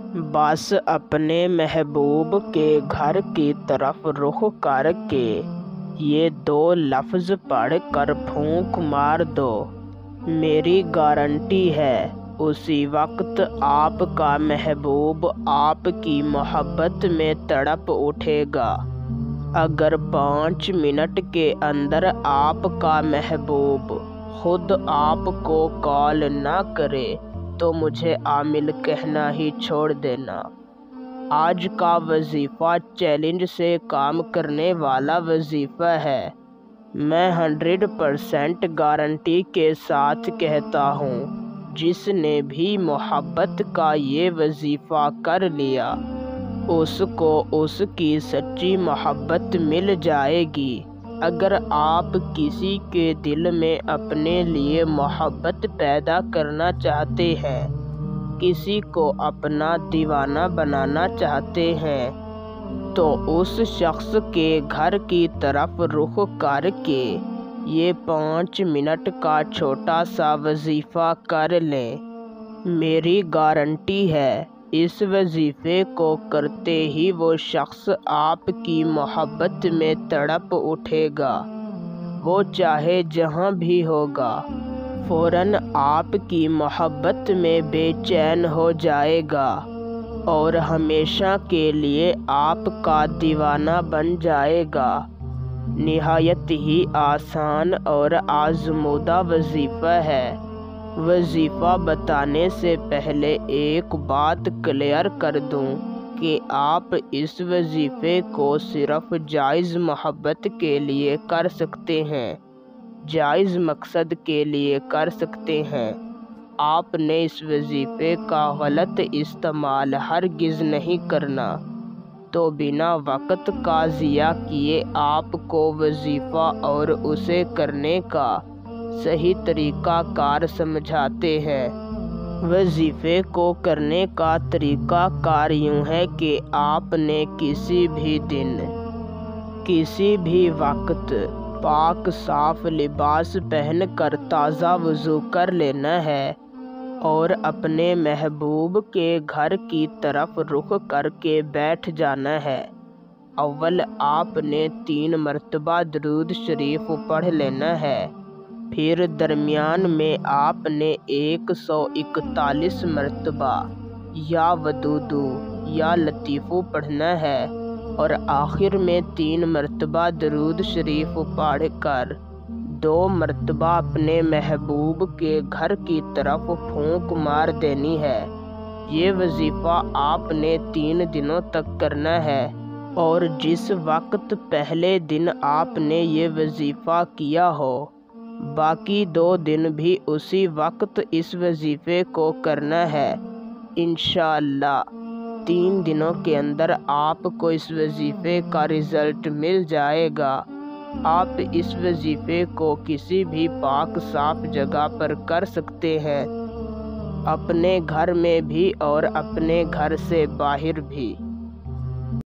बस अपने महबूब के घर की तरफ रुख करके ये 2 लफ्ज़ पढ़ कर फूंक मार दो। मेरी गारंटी है उसी वक्त आपका महबूब आपकी मोहब्बत में तड़प उठेगा। अगर 5 मिनट के अंदर आपका महबूब खुद आपको कॉल ना करे तो मुझे आमिल कहना ही छोड़ देना। आज का वजीफ़ा चैलेंज से काम करने वाला वजीफ़ा है। मैं 100% गारंटी के साथ कहता हूँ, जिसने भी मोहब्बत का ये वजीफ़ा कर लिया उसको उसकी सच्ची मोहब्बत मिल जाएगी। अगर आप किसी के दिल में अपने लिए मोहब्बत पैदा करना चाहते हैं, किसी को अपना दीवाना बनाना चाहते हैं, तो उस शख्स के घर की तरफ रुख करके ये 5 मिनट का छोटा सा वजीफ़ा कर लें। मेरी गारंटी है इस वजीफ़े को करते ही वो शख्स आपकी मोहब्बत में तड़प उठेगा। वो चाहे जहाँ भी होगा, फ़ौरन आपकी मोहब्बत में बेचैन हो जाएगा और हमेशा के लिए आपका दीवाना बन जाएगा। निहायत ही आसान और आज़मूदा वजीफ़ा है। वजीफ़ा बताने से पहले एक बात क्लियर कर दूं कि आप इस वजीफ़े को सिर्फ़ जायज़ मोहब्बत के लिए कर सकते हैं, जायज़ मकसद के लिए कर सकते हैं। आपने इस वजीफ़े का गलत इस्तेमाल हरगिज़ नहीं करना। तो बिना वक्त का ज़िया किए आपको वजीफ़ा और उसे करने का सही तरीका कार समझाते हैं। वजीफ़े को करने का तरीका कार यूँ है कि आपने किसी भी दिन, किसी भी वक्त पाक साफ लिबास पहनकर ताज़ा वज़ू कर लेना है और अपने महबूब के घर की तरफ रुख करके बैठ जाना है। अव्वल आपने 3 मरतबा दरूद शरीफ पढ़ लेना है। फिर दरमियान में आपने 141 मरतबा या वदूदू या लतीफ़ू पढ़ना है और आखिर में 3 मरतबा दरूद शरीफ पढ़ कर 2 मरतबा अपने महबूब के घर की तरफ फूंक मार देनी है। ये वजीफ़ा आपने 3 दिनों तक करना है और जिस वक्त पहले दिन आपने ये वजीफ़ा किया हो, बाकी 2 दिन भी उसी वक्त इस वजीफ़े को करना है। इंशाअल्लाह 3 दिनों के अंदर आपको इस वजीफ़े का रिज़ल्ट मिल जाएगा। आप इस वजीफ़े को किसी भी पाक साफ जगह पर कर सकते हैं, अपने घर में भी और अपने घर से बाहर भी।